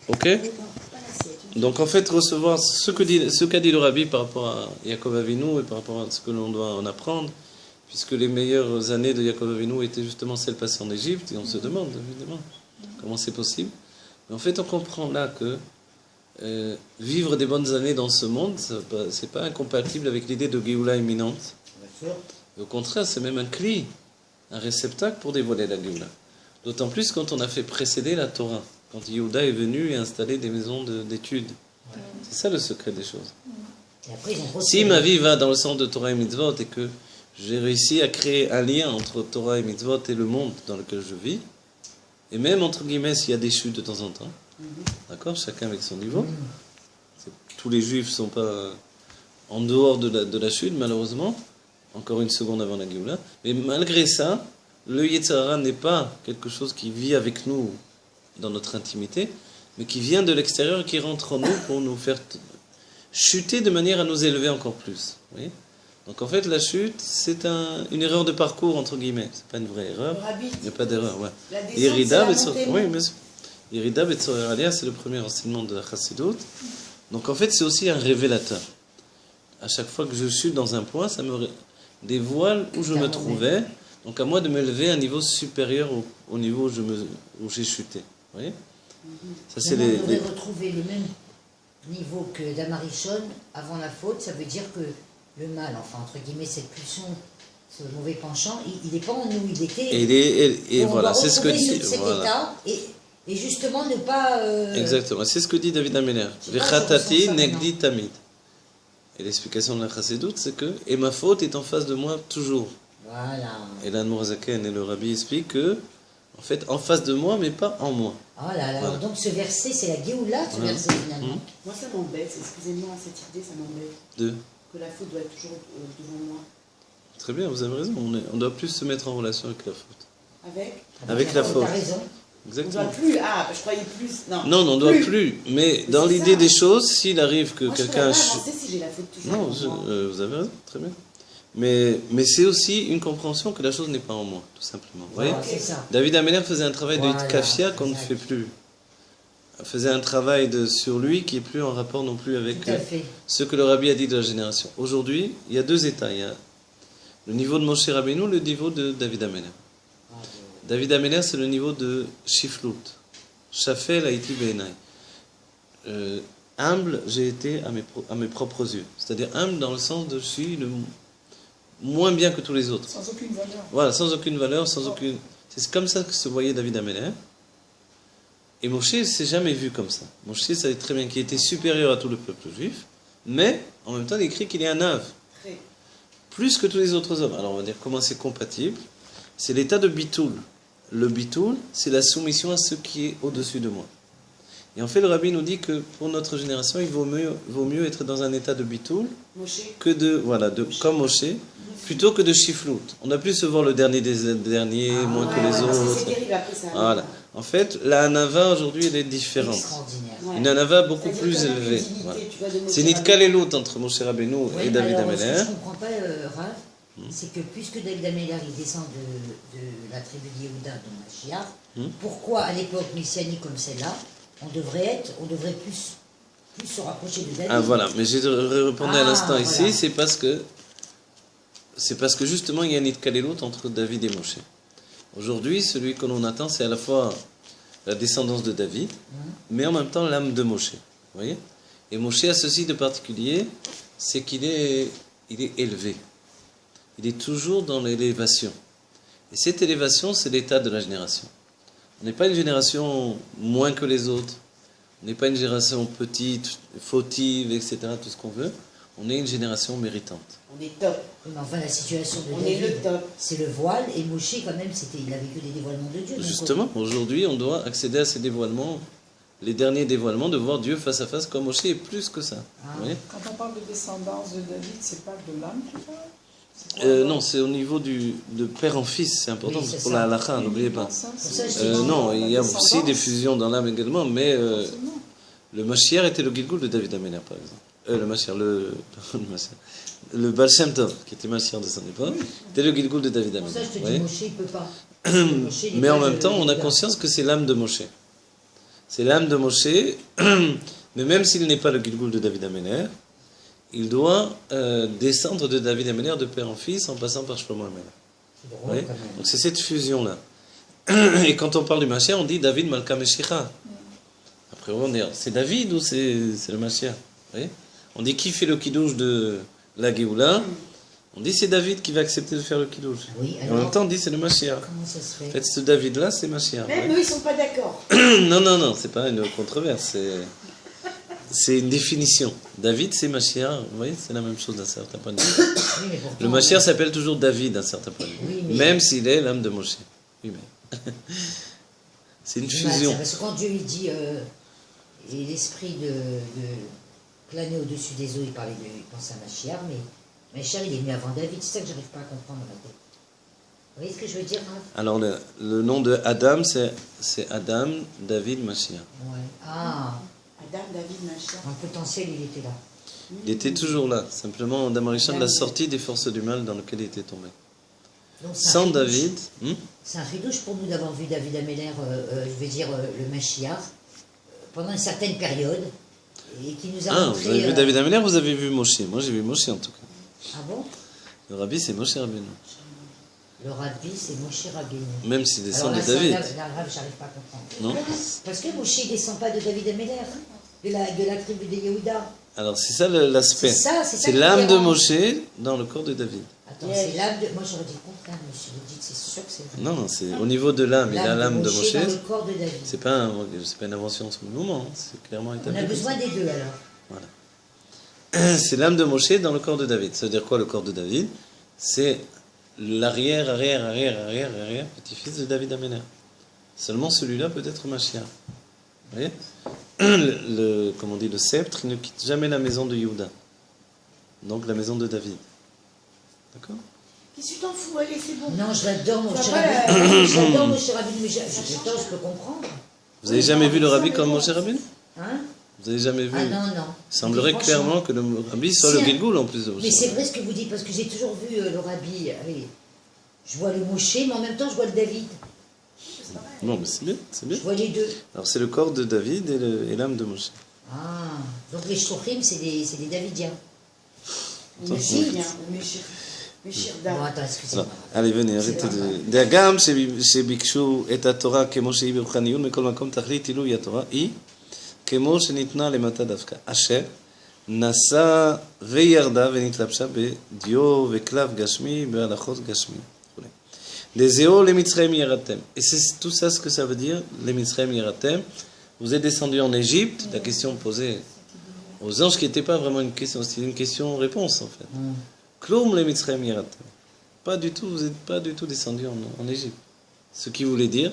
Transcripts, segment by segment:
Ok? Donc en fait, recevoir ce qu'a dit le Rabbi par rapport à Yaakov Avinu et par rapport à ce que l'on doit en apprendre, puisque les meilleures années de Yaakov Avinu étaient justement celles passées en Égypte, et on se demande évidemment comment c'est possible. Mais en fait, on comprend là que vivre des bonnes années dans ce monde, c'est pas incompatible avec l'idée de Géoula imminente. Au contraire, c'est même un cli, un réceptacle pour dévoiler la Géoula. D'autant plus quand on a fait précéder la Torah, quand Yehuda est venu et installé des maisons d'études. C'est ça le secret des choses. Et après, si ma vie va dans le sens de Torah et Mitzvot et que j'ai réussi à créer un lien entre Torah et Mitzvot et le monde dans lequel je vis, et même entre guillemets s'il y a des chutes de temps en temps, d'accord, chacun avec son niveau. Tous les juifs ne sont pas en dehors de la chute, malheureusement. Encore une seconde avant la Géoula. Mais malgré ça, le Yetzer Hara n'est pas quelque chose qui vit avec nous dans notre intimité, mais qui vient de l'extérieur et qui rentre en nous pour nous faire chuter de manière à nous élever encore plus. Vous voyez ? Donc en fait, la chute, c'est une erreur de parcours, entre guillemets. C'est pas une vraie erreur. Il n'y a pas d'erreur. Ouais. Yerida Betzorah Aliyah, c'est le premier enseignement de la Chassidut. Donc en fait, c'est aussi un révélateur. À chaque fois que je chute dans un point, ça me dévoile où je me trouvais. Donc à moi de me lever à un niveau supérieur au niveau où j'ai chuté. Vous voyez ? Ça, c'est on devrait retrouver le même niveau que Damarishon avant la faute. Ça veut dire que le mal, enfin entre guillemets, cette pulsion, ce mauvais penchant, il n'est pas en nous, il était... Et voilà, c'est ce que dit... cet état et justement ne pas... Exactement, c'est ce que dit David Ameller. Vechatati negdi tamid. Et l'explication de la Chassidut, c'est que « Et ma faute est en face de moi toujours ». Voilà. Et l'Admour Zaken et le Rabbi expliquent que, en fait, en face de moi, mais pas en moi. Oh là là, voilà. Donc ce verset, c'est la Géoula, ce verset finalement. Moi, ça m'embête, excusez-moi, cette idée, ça m'embête. Que la faute doit être toujours devant moi. Très bien, vous avez raison, on doit plus se mettre en relation avec la faute. Avec la faute. T'as raison. Exactement. On doit plus, je croyais plus. Non, on ne doit plus. Mais dans l'idée des choses, s'il arrive que quelqu'un... Moi, je sais si j'ai la faute toujours. Non, vous avez raison, très bien. Mais c'est aussi une compréhension que la chose n'est pas en moi, tout simplement. Vous voyez ? David Ameller faisait un travail de Hitkafia qu'on ne fait plus. Il faisait un travail sur lui qui n'est plus en rapport non plus avec ce que le Rabbi a dit de la génération. Aujourd'hui, il y a deux états. Il y a le niveau de Moshe Rabbeinu, le niveau de David Ameller. David Ameller, c'est le niveau de Shiflut. Shafel Haïti Beinai. Humble, j'ai été à mes propres yeux. C'est-à-dire humble dans le sens de je suis le moins bien que tous les autres. Sans aucune valeur. Voilà, sans aucune valeur, sans aucune... C'est comme ça que se voyait David Ameller. Et Moshe ne s'est jamais vu comme ça. Moshe savait très bien qu'il était supérieur à tout le peuple juif, mais en même temps il écrit qu'il est un ave. Plus que tous les autres hommes. Alors on va dire comment c'est compatible. C'est l'état de bitoul. Le bitoul, c'est la soumission à ce qui est au-dessus de moi. Et en fait, le Rabbi nous dit que pour notre génération, il vaut mieux être dans un état de bitoul que comme Moshe, plutôt que de shiflout. On a plus se voir le dernier des derniers, moins que les autres. Voilà. En fait, la hanava aujourd'hui, elle est différente. Une hanava beaucoup plus élevée. Voilà. C'est Nitkalelut entre Moshe Rabbeinu et David Ameller. Ce que je ne comprends pas, Rav, c'est que puisque David Ameller il descend de la tribu de Yehuda, de Mashiach, pourquoi à l'époque messianique comme celle-là, on devrait plus se rapprocher de David? Ah voilà, mais j'ai répondu à l'instant ici, c'est parce que justement il y a une Nitkalelut entre David et Moshe. Aujourd'hui, celui que l'on attend, c'est à la fois la descendance de David, mais en même temps l'âme de Moshe. Vous voyez ? Et Moshe a ceci de particulier, c'est qu'il est élevé. Il est toujours dans l'élévation. Et cette élévation, c'est l'état de la génération. On n'est pas une génération moins que les autres. On n'est pas une génération petite, fautive, etc., tout ce qu'on veut. On est une génération méritante. On est top. Mais enfin, la situation de on David, est le top. C'est le voile, et Moshe, quand même, il a vécu des dévoilements de Dieu. Justement, aujourd'hui, on doit accéder à ces dévoilements, les derniers dévoilements, de voir Dieu face à face comme Moshe, et plus que ça. Vous voyez ? Quand on parle de descendance de David, c'est pas de l'âme qui parle ? Non, c'est au niveau de père en fils, c'est important pour la halakha, n'oubliez pas. Non, il y a aussi des fusions dans l'âme également, mais le Mashiach était le Gilgul de David Ameller, par exemple. Le Mashiach, le Baal Shem Tov, qui était Mashiach de son époque, était le Gilgul de David Ameller. Pour ça, je te dis, Moshe, il ne peut pas. Mais en même temps, on a conscience que c'est l'âme de Moshe. C'est l'âme de Moshe, mais même s'il n'est pas le Gilgoul de David Améler, il doit descendre de David Améler de père en fils en passant par Shlomo Améler. C'est drôle, Oui. quand même. Donc c'est cette fusion-là. Et quand on parle du Mashiach, on dit David Malka Meshicha. Après, on dit, c'est David ou c'est le Mashiach? Oui. On dit qui fait le kidouche de la Géoula? On dit c'est David qui va accepter de faire le kidouche. Oui, Et en même temps, on dit c'est le Mashiach. comment ça se fait? En fait, ce David-là, c'est Mashiach. Même Oui. eux, ils sont pas d'accord. Non, c'est pas une controverse, c'est une définition. David, c'est Mashiach, vous voyez, c'est la même chose d'un certain point de vue. Oui, mais pourtant, Le Mashiach s'appelle toujours David d'un certain point de vue, Oui, mais- même s'il est l'âme de Moshe. Oui, mais c'est une bah, fusion. parce que quand Dieu il dit l'esprit de planer au-dessus des eaux, il pense à Mashiach, mais Mashiach il est venu avant David, c'est ça que j'arrive pas à comprendre dans la tête. Vous voyez ce que je veux dire, Raph? Alors, le nom de Adam, c'est Adam, David, Mashiach. Ouais. Ah, Adam, David, Mashiach. dans le potentiel il était là. Il était toujours là. Simplement, Adam Arishon l'a sorti des forces du mal dans lesquelles il était tombé. Donc, c'est un Sans ridouche. David, C'est un ridouche pour nous d'avoir vu David Améler, je veux dire le Mashiach, pendant une certaine période, et qui nous a ah, montré... vous avez vu David Améler, vous avez vu Moshe. Moi, j'ai vu Moshe en tout cas. Ah bon? Le rabbi, c'est Moshe Rabbeinu. Le Rabbi, c'est Moshe Rabbeinu. Même s'il Alors descend là, de David. là, j'arrive pas à comprendre. Non? Parce que Moshe ne descend pas de David Améler, de la tribu de Yehuda. Alors, c'est ça l'aspect. C'est ça C'est qui l'âme de dérange. Moshe dans le corps de David. Attends, c'est l'âme de... Moi, j'aurais dit le contraire, monsieur. Vous dites, c'est sûr que c'est vrai. Non, c'est au niveau de l'âme. Il a l'âme de Moshe. dans le corps de David. C'est pas une invention en ce moment. Hein. C'est clairement On établi. a besoin des deux, alors. Voilà. C'est l'âme de Moshe dans le corps de David. Ça veut dire quoi, le corps de David? C'est l'arrière, petit-fils de David Améler. Seulement celui-là peut être Mashiach. Vous voyez? Comme on dit, le sceptre, il ne quitte jamais la maison de Yehuda. Donc la maison de David. D'accord? Qu'est-ce que tu t'en fous? Allez, c'est bon. Non, je l'adore, mon Ça cher va, Rabbeinu. J'adore mon cher Rabbeinu, mais je peux comprendre. Vous avez jamais vu le rabbi comme Moshe Rabbeinu? Hein? Vous avez jamais vu? Ah non, non. Il semblerait Mais franchement, clairement que le rabbi soit Si, le hein. Gilgoul en plus de Moshe. Mais c'est vrai ce que vous dites, parce que j'ai toujours vu le Rabbi. Allez, je vois le Moshe, mais en même temps, je vois le David. Non, mais c'est bien, c'est bien. Je vois les deux. Alors c'est le corps de David et l'âme de Moshe. Ah, donc les Shouchim, c'est des Davidiens. Ou Méchir, bien. Ou Méchir Bon, d'âme. attends, excusez-moi. allez, venez, arrêtez de... דאגם שביקשו את התורה כמו שהיא ברוחניות מכל מקום תכלית עילוי התורה היא כמו שניתנה למטה דווקא אשר נשא וירדה ונתלבשה בדיו וכלב גשמי בהלכות גשמי. דזהו למצרים ירדתם. Et c'est tout ça ce que ça veut dire, למצרים ירדתם. Vous êtes descendu en Égypte, la question posée aux anges qui n'était pas vraiment une question, c'était une question-réponse en fait. Kloum le Mitzrayim yaratem. Pas du tout, vous n'êtes pas du tout descendu en Égypte. Ce qui voulait dire,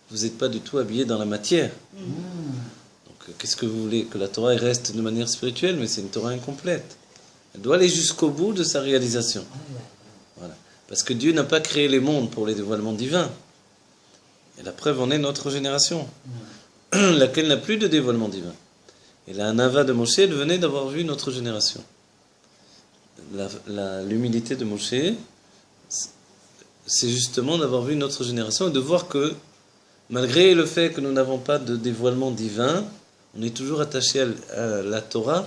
vous n'êtes pas du tout habillé dans la matière. Donc, qu'est-ce que vous voulez? Que la Torah reste de manière spirituelle, mais c'est une Torah incomplète. Elle doit aller jusqu'au bout de sa réalisation. Voilà. Parce que Dieu n'a pas créé les mondes pour les dévoilements divins. Et la preuve en est notre génération, laquelle n'a plus de dévoilement divin. Et la Hanava de Moshe, elle venait d'avoir vu notre génération. L'humilité de Moshe, c'est justement d'avoir vu notre génération et de voir que, malgré le fait que nous n'avons pas de dévoilement divin, on est toujours attaché à la Torah,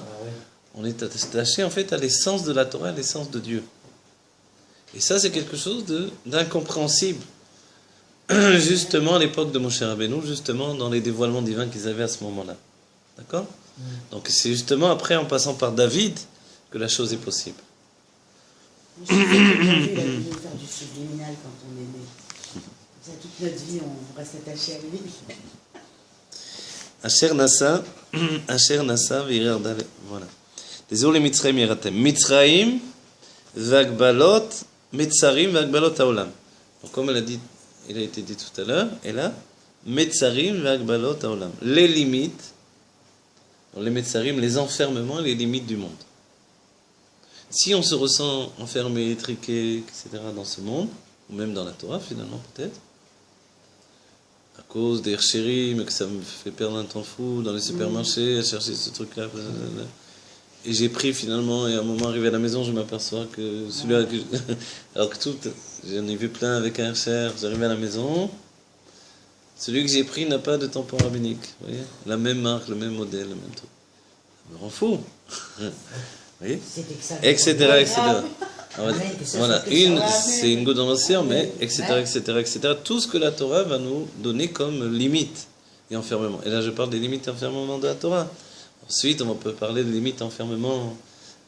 on est attaché en fait à l'essence de la Torah, à l'essence de Dieu. Et ça, c'est quelque chose d'incompréhensible. Justement, à l'époque de Moshe Rabbeinu, justement, dans les dévoilements divins qu'ils avaient à ce moment-là. D'accord? Donc, c'est justement après, en passant par David, que la chose est possible. Je sais que il a voulu faire du subliminal quand on est né. Ça, toute notre vie, on reste attaché à lui. Asher Nasa וירדה, voilà. דזהו למצרים ירדתם. מצרים והגבלות, מצרים והגבלות העולם. Donc, comme il a été dit tout à l'heure, et là, מצרים והגבלות העולם. Les limites, les Metzarim, les enfermements et les limites du monde. Si on se ressent enfermé, étriqué, etc. dans ce monde, ou même dans la Torah finalement peut-être, à cause des chéris, mais que ça me fait perdre un temps fou dans les supermarchés, à chercher ce truc-là, et j'ai pris finalement, et à un moment arrivé à la maison, je m'aperçois que celui-là, alors que tout, j'en ai vu plein avec un cher, j'arrive à la maison, Celui que j'ai pris n'a pas de tampon rabbinique. Vous voyez, la même marque, le même modèle, le même truc. Ça me rend fou. Vous voyez, etc., etc. Voilà, c'est une goutte dans l'océan, mais etc., etc., etc. Tout ce que la Torah va nous donner comme limite et enfermement. Et là, je parle des limites et enfermements de la Torah. Ensuite, on peut parler de limites et enfermements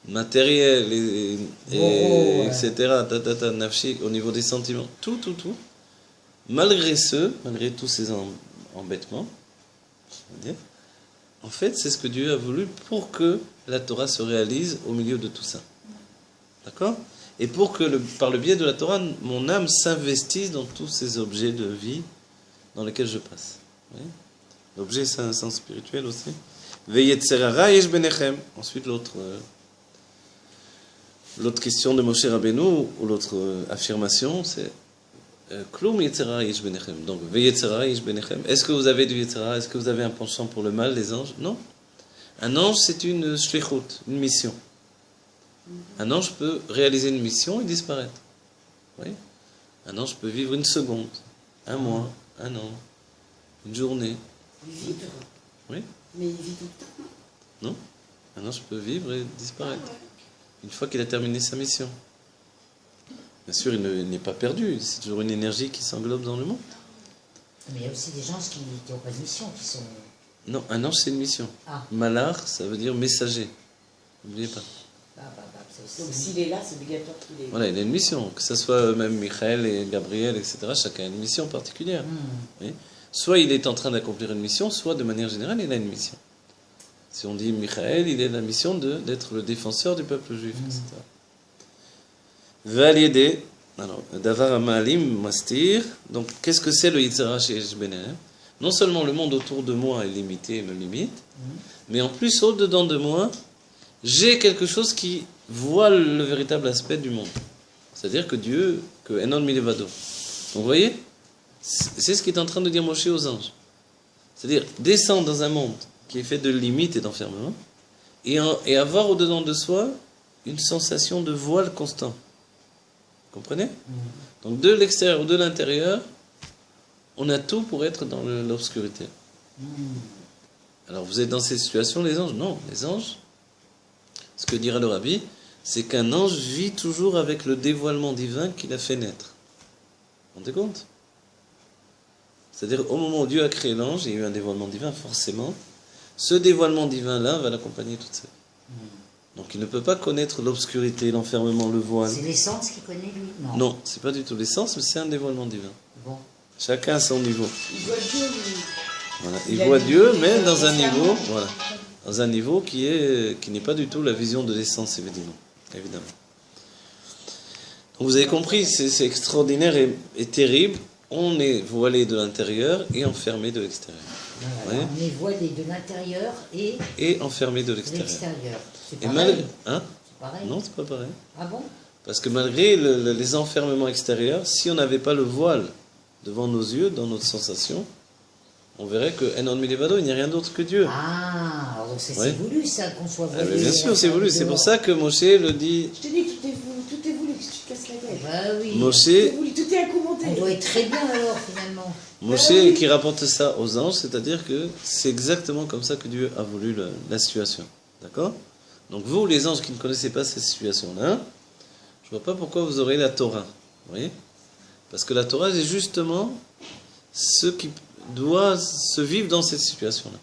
matériels, etc., nafshi, au niveau des sentiments. Tout. Malgré tous ces embêtements, en fait, c'est ce que Dieu a voulu pour que la Torah se réalise au milieu de tout ça. D'accord ? Et pour que, par le biais de la Torah, mon âme s'investisse dans tous ces objets de vie dans lesquels je passe. L'objet, c'est un sens spirituel aussi. Veyetzerara yesh benechem. Ensuite, l'autre question de Moshe Rabbeinu, ou l'autre affirmation, c'est Klum yetzerara yesh benechem. Donc, veyetzerara yesh benechem. Est-ce que vous avez du yetzerara? Est-ce que vous avez un penchant pour le mal, les anges? Non. Un ange, c'est une shlichut, une mission. Un ange peut réaliser une mission et disparaître. Oui. Un ange peut vivre une seconde, un mois, un an, une journée. Il vit. Oui. Mais il vit tout le temps, non? Non. Un ange peut vivre et disparaître. Une fois qu'il a terminé sa mission. Bien sûr, il n'est pas perdu. C'est toujours une énergie qui s'englobe dans le monde. Mais il y a aussi des gens qui n'ont pas de mission, qui sont... Non, un ange, c'est une mission. Malach, ça veut dire messager. N'oubliez pas. Donc s'il est là, c'est obligatoire qu'il est. Voilà, il a une mission. Que ce soit même Michael et Gabriel, etc. Chacun a une mission particulière. Oui. Soit il est en train d'accomplir une mission, soit de manière générale, il a une mission. Si on dit Michael, il a la mission d'être le défenseur du peuple juif, etc. Validé. Alors, Davar Amalim Mastir. Donc, qu'est-ce que c'est le Yitzhara chez Benem? Non seulement le monde autour de moi est limité et me limite, mais en plus, au-dedans de moi, j'ai quelque chose qui voile le véritable aspect du monde. C'est-à-dire que Dieu, que Enon Milevado. Donc, vous voyez, c'est ce qu'il est en train de dire Moshe aux anges. C'est-à-dire, descendre dans un monde qui est fait de limites et d'enfermement, et avoir au-dedans de soi une sensation de voile constant. Vous comprenez? Donc, de l'extérieur ou de l'intérieur, on a tout pour être dans l'obscurité. Alors, vous êtes dans ces situations, les anges? Non, les anges, ce que dira le Rabbi, c'est qu'un ange vit toujours avec le dévoilement divin qu'il a fait naître. Vous vous rendez compte? C'est-à-dire, au moment où Dieu a créé l'ange, il y a eu un dévoilement divin, forcément. Ce dévoilement divin-là va l'accompagner toute sa vie. Donc, il ne peut pas connaître l'obscurité, l'enfermement, le voile. C'est l'essence qu'il connaît, lui? Non, c'est pas du tout l'essence, mais c'est un dévoilement divin. Bon. Chacun à son niveau. Il voit Dieu, lui. Voilà. Il voit Dieu, mais dans un niveau, voilà, dans un niveau qui n'est pas du tout la vision de l'essence, évidemment. Donc vous avez compris, c'est extraordinaire et terrible. On est voilé de l'intérieur et enfermé de l'extérieur. Voilà, on est voilé de l'intérieur et enfermé de l'extérieur. C'est pareil. Hein? C'est pareil. Non, c'est pas pareil. Ah bon? Parce que malgré les enfermements extérieurs, si on n'avait pas le voile devant nos yeux, dans notre sensation, on verrait que Enon Milevado, il n'y a rien d'autre que Dieu. Ah, alors c'est voulu ça, qu'on soit voilé. Bien sûr, c'est voulu. C'est pour ça que Moshe le dit. Je te dis, tout est voulu, que tu te casses la tête. Bah oui. Moshe, tout est accommodaté. On doit être très bien alors, finalement. Moshe qui rapporte ça aux anges, c'est-à-dire que c'est exactement comme ça que Dieu a voulu la situation. D'accord? Donc vous, les anges qui ne connaissez pas cette situation-là, je ne vois pas pourquoi vous aurez la Torah. Vous voyez? Parce que la Torah, c'est justement ce qui doit se vivre dans cette situation-là.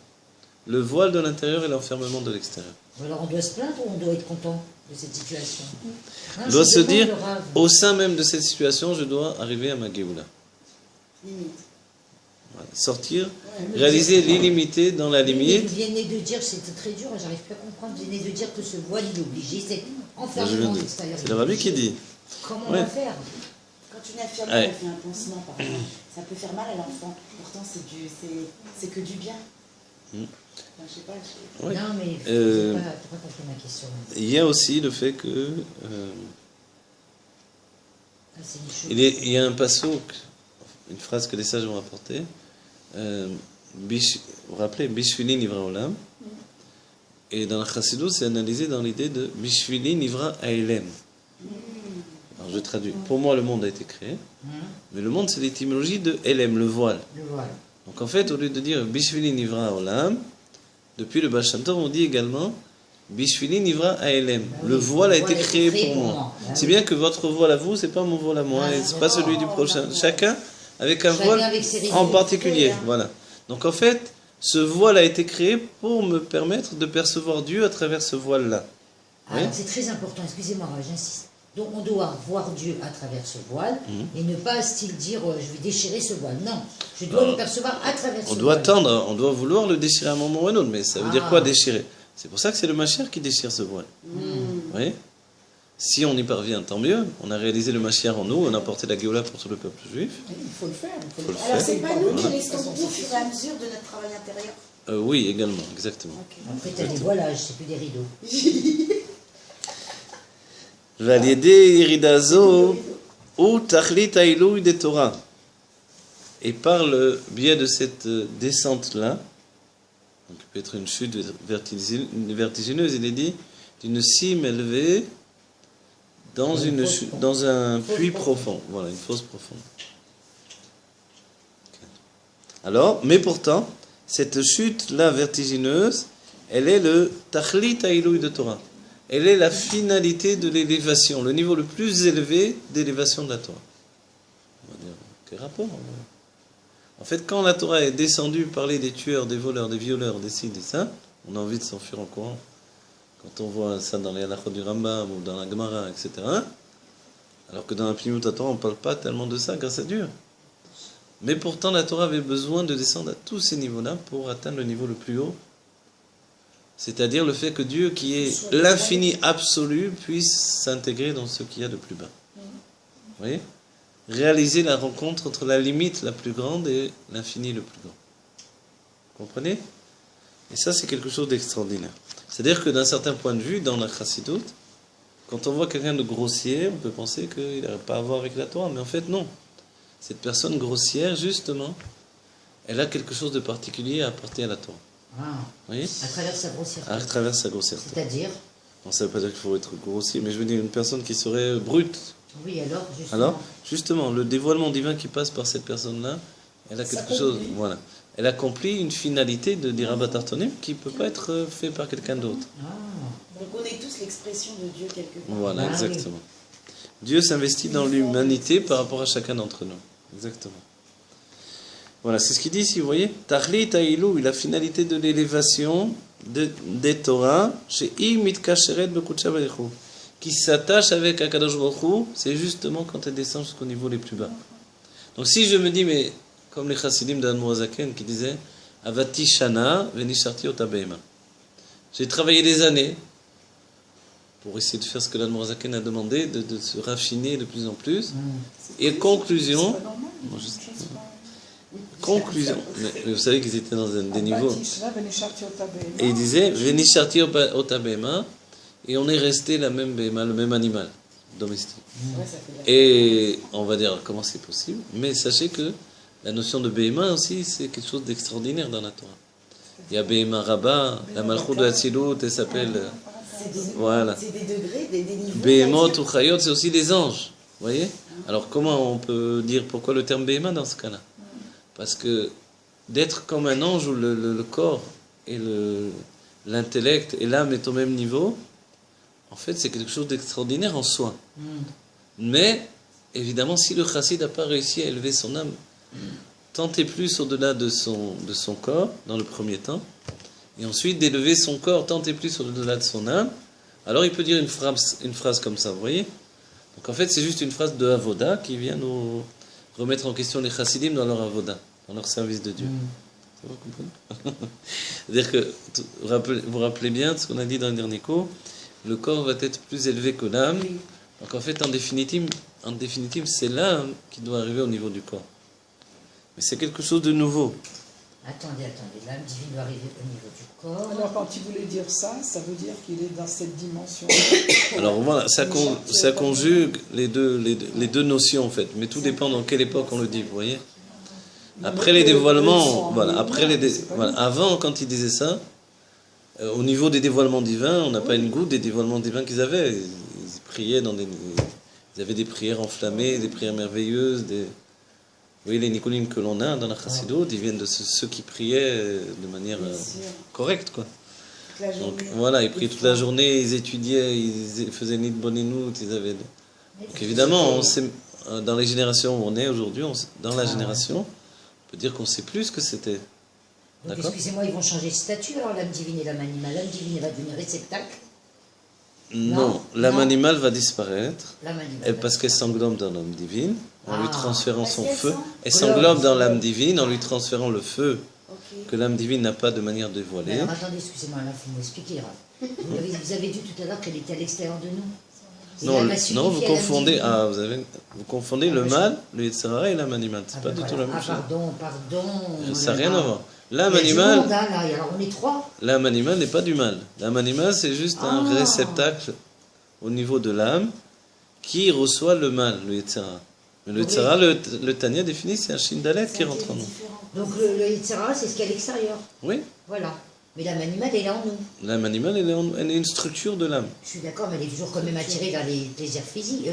Le voile de l'intérieur et l'enfermement de l'extérieur. Alors on doit se plaindre ou on doit être content de cette situation? On doit se dire, au sein même de cette situation, je dois arriver à ma Géoula. Voilà. Sortir, réaliser l'illimité dans la limite. Vous venez de dire, c'était très dur, j'arrive plus à comprendre, vous venez de dire que ce voile il est obligé, c'est enfermement de l'extérieur. C'est le Rabbi qui dit. Comment on va faire? Quand une infirmière fait un pansement, par exemple, ça peut faire mal à l'enfant. Pourtant, c'est que du bien. Enfin, je sais pas. Ouais. Non, mais tu n'as pas compris ma question. Il y a aussi le fait que il y a un passouk, une phrase que les sages vont apporter. Vous vous rappelez, Bishvili Nivra Olam. Et dans la Chassidut, c'est analysé dans l'idée de Bishvili Nivra Aelem. Alors je traduis. Pour moi, le monde a été créé. Mais le monde, c'est l'étymologie de Elem, le voile. Le voile. Donc en fait, au lieu de dire Bishvili Nivra Olam, depuis le Baal Shem Tov, on dit également Bishvili Nivra Aelem. Le voile a été créé pour moi. C'est bien que votre voile à vous, c'est pas mon voile à moi, et c'est pas celui du prochain. Chacun avec un voile en particulier. Voilà. Donc en fait, ce voile a été créé pour me permettre de percevoir Dieu à travers ce voile-là. Alors c'est très important, excusez-moi, j'insiste. Donc on doit voir Dieu à travers ce voile et ne pas style dire je vais déchirer ce voile. Non, je dois le percevoir à travers ce voile. On doit tendre, on doit vouloir le déchirer à un moment ou à un autre, mais ça veut dire quoi déchirer? C'est pour ça que c'est le Mashiach qui déchire ce voile. Vous voyez? Si on y parvient, tant mieux. On a réalisé le Mashiach en nous, on a porté la Géoula pour tout le peuple juif. Il faut le faire. Alors, c'est pas nous qui l'estompons au fur et à mesure de notre travail intérieur. Oui, également, exactement. Après, tu as des voilages, c'est plus des rideaux. Validé iridazo ou tachlit aïlouï de Torah. Et par le biais de cette descente-là, donc il peut être une chute vertigineuse, il est dit, d'une cime élevée dans un puits profond. Voilà, une fosse profonde. Alors, mais pourtant, cette chute-là vertigineuse, elle est le tachlit aïlouï de Torah. Elle est la finalité de l'élévation, le niveau le plus élevé d'élévation de la Torah. On va dire, quel rapport? En fait, quand la Torah est descendue parler des tueurs, des voleurs, des violeurs, des ci, des ça, on a envie de s'enfuir en courant. Quand on voit ça dans les halachot du Rambam ou dans la Gemara, etc. Alors que dans la Pnimut Torah, on ne parle pas tellement de ça, grâce à Dieu. Mais pourtant, la Torah avait besoin de descendre à tous ces niveaux-là pour atteindre le niveau le plus haut. C'est-à-dire le fait que Dieu, qui est l'infini absolu, puisse s'intégrer dans ce qu'il y a de plus bas. Vous voyez? Réaliser la rencontre entre la limite la plus grande et l'infini le plus grand. Vous comprenez? Et ça, c'est quelque chose d'extraordinaire. C'est-à-dire que d'un certain point de vue, dans la Chassidut, quand on voit quelqu'un de grossier, on peut penser qu'il n'a pas à voir avec la Torah, mais en fait, non. Cette personne grossière, justement, elle a quelque chose de particulier à apporter à la Torah. Ah, vous voyez? à travers sa grossièreté. À travers sa grossièreté. C'est-à-dire? Non, ça ne veut pas dire qu'il faut être grossier, mais je veux dire une personne qui serait brute. Oui, alors, justement. Alors, justement, le dévoilement divin qui passe par cette personne-là, elle a quelque chose. Voilà. Elle accomplit une finalité de Dirabat Tartonim qui ne peut pas être fait par quelqu'un d'autre. Ah. Donc on est tous l'expression de Dieu quelque part. Voilà, Ah, exactement. Dieu s'investit dans l'humanité par rapport à chacun d'entre nous. Exactement. Voilà, c'est ce qu'il dit ici, vous voyez. Tachlit Aïlou, la finalité de l'élévation des Torah, chez Imit Kasheret Bekutcha Baruch, qui s'attache avec Akadosh Baruch Hu, c'est justement quand elle descend jusqu'au niveau les plus bas. Donc si je me dis, mais comme les chassidim d'Admor Hazaken qui disaient Avati Shana Venisharti Otabehema. J'ai travaillé des années pour essayer de faire ce que l'Admor Hazaken a demandé, de se raffiner de plus en plus. Et conclusion. Conclusion. Mais vous savez qu'ils étaient dans des niveaux. Et ils disaient Venisharti Otabehema. Et on est resté la même béma, le même animal domestique. Et on va dire comment c'est possible, mais sachez que la notion de béma aussi, c'est quelque chose d'extraordinaire dans la Torah. Il y a béma Rabba, la malchut de Hatzilut, elle s'appelle. Voilà. C'est des degrés, des niveaux. Bémot ou Chayot, c'est aussi des anges. Vous voyez? Alors comment on peut dire pourquoi le terme béma dans ce cas-là? Parce que d'être comme un ange où le corps et l'intellect et l'âme est au même niveau, en fait, c'est quelque chose d'extraordinaire en soi. Mais, évidemment, si le chassid n'a pas réussi à élever son âme, tant et plus au-delà de son corps, dans le premier temps, et ensuite d'élever son corps tant et plus au-delà de son âme, alors il peut dire une phrase comme ça, vous voyez? Donc en fait, c'est juste une phrase de Avoda qui vient nous remettre en question les chassidim dans leur Avoda, dans leur service de Dieu. Ça vous comprenez? C'est-à-dire que, vous vous rappelez bien de ce qu'on a dit dans le dernier cours, le corps va être plus élevé que l'âme. Donc en fait, en définitive, c'est l'âme qui doit arriver au niveau du corps. Mais c'est quelque chose de nouveau. Attendez, l'âme divine doit arriver au niveau du corps. Alors quand il voulait dire ça, ça veut dire qu'il est dans cette dimension. Alors voilà, ça conjugue les deux notions en fait. Mais tout dépend dans quelle époque on le dit, vous voyez. Après les dévoilements, voilà, avant quand il disait ça, au niveau des dévoilements divins, on n'a pas une goutte des dévoilements divins qu'ils avaient. Ils priaient ils avaient des prières enflammées, des prières merveilleuses, voyez, les Nikulim que l'on a dans la Chassidut, ils viennent de ceux qui priaient de manière correcte, quoi. Toute la journée. Donc voilà, ils priaient toute la journée, ils étudiaient, ils faisaient Nid Boninout, ils avaient... Donc évidemment, on sait, dans les générations où on est aujourd'hui, dans la génération, on peut dire qu'on sait plus ce que c'était. Donc D'accord. excusez-moi, ils vont changer de statut alors l'âme divine et l'âme animale. L'âme divine va devenir réceptacle. Non, l'âme non. animale va disparaître, L'âme animale. et parce qu'elle s'englobe dans l'âme divine, en lui transférant son Parce qu'elle feu. sent. Elle s'englobe dans l'âme divine en lui transférant le feu Ok. que l'âme divine n'a pas de manière Mais dévoilée. alors attendez, excusez-moi, là, il faut m'expliquer. Vous avez dit tout à l'heure qu'elle était à l'extérieur de nous. Et Non, l'âme a suffifié non, vous à l'âme confondez, divine. vous confondez le mal, le Yetzirah et l'âme animale. C'est Ah, pas ben du tout voilà. la même chose. Pardon. Ça n'a rien à voir. Il L'âme y a du animale, monde, hein, là, alors on est trois. l'âme animale n'est pas du mal. L'âme animale, c'est juste un Ah. réceptacle au niveau de l'âme qui reçoit le mal, le Yetzirah. Mais le Oui. Yetzirah, le Tanya définit, c'est un Shindalet qui rentre en nous. Donc le Yetzirah, c'est ce qu'il y a à l'extérieur. Oui, Voilà. Mais l'âme animale, elle est en nous. l'âme animale, elle est une structure de l'âme. Je suis d'accord, mais elle est toujours quand même attirée vers les plaisirs physiques.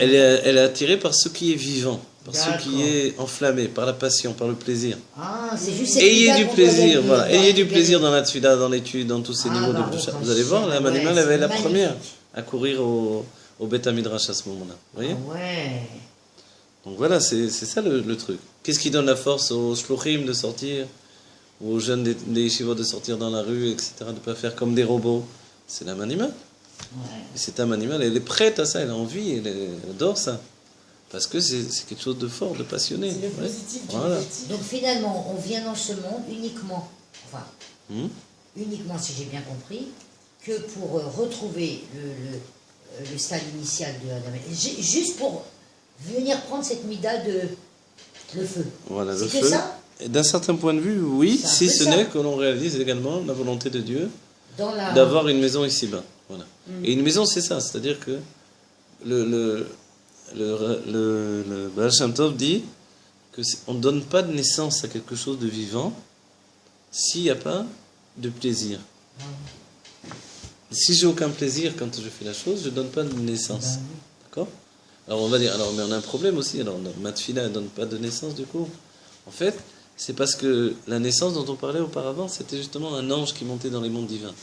Elle est attirée par ce qui est vivant, par ce qui D'accord. est enflammé, par la passion, par le plaisir. Ah, c'est juste cette Ayez idée du qu'on plaisir, doit voilà. gagner, Ayez du doit plaisir gagner. dans la tfila, dans l'étude, dans tous ces niveaux de Baruch Kedusha. Vous allez voir, l'âme Hashem, animale, ouais, elle est la c'est première magnifique. à courir au Beth Midrash à ce moment-là. Vous voyez? Ah ouais. Donc voilà, c'est ça le truc. Qu'est-ce qui donne la force aux shluchim de sortir, aux jeunes des yeshivot de sortir dans la rue, etc., de ne pas faire comme des robots? C'est l'âme animale. Ouais. Et cette âme animale, elle est prête à ça, elle a envie, elle adore ça. Parce que c'est quelque chose de fort, de passionné. C'est le Ouais. positif du Voilà. négatif. Donc finalement, on vient dans ce monde uniquement, enfin, Hmm. uniquement si j'ai bien compris, que pour retrouver le stade initial de Adam. Juste pour venir prendre cette mida de le feu. Voilà, le C'est que feu. ça Et d'un certain point de vue, oui, C'est un si peu ce ça. n'est que l'on réalise également la volonté de Dieu dans la... d'avoir une maison ici-bas. Voilà. Et une maison, c'est ça, c'est-à-dire que le Baal Shem Tov dit qu'on ne donne pas de naissance à quelque chose de vivant s'il n'y a pas de plaisir. Si j'ai aucun plaisir quand je fais la chose, je ne donne pas de naissance. D'accord? Alors on va dire, mais on a un problème aussi, alors ma tefila ne donne pas de naissance du coup. En fait, c'est parce que la naissance dont on parlait auparavant, c'était justement un ange qui montait dans les mondes divins.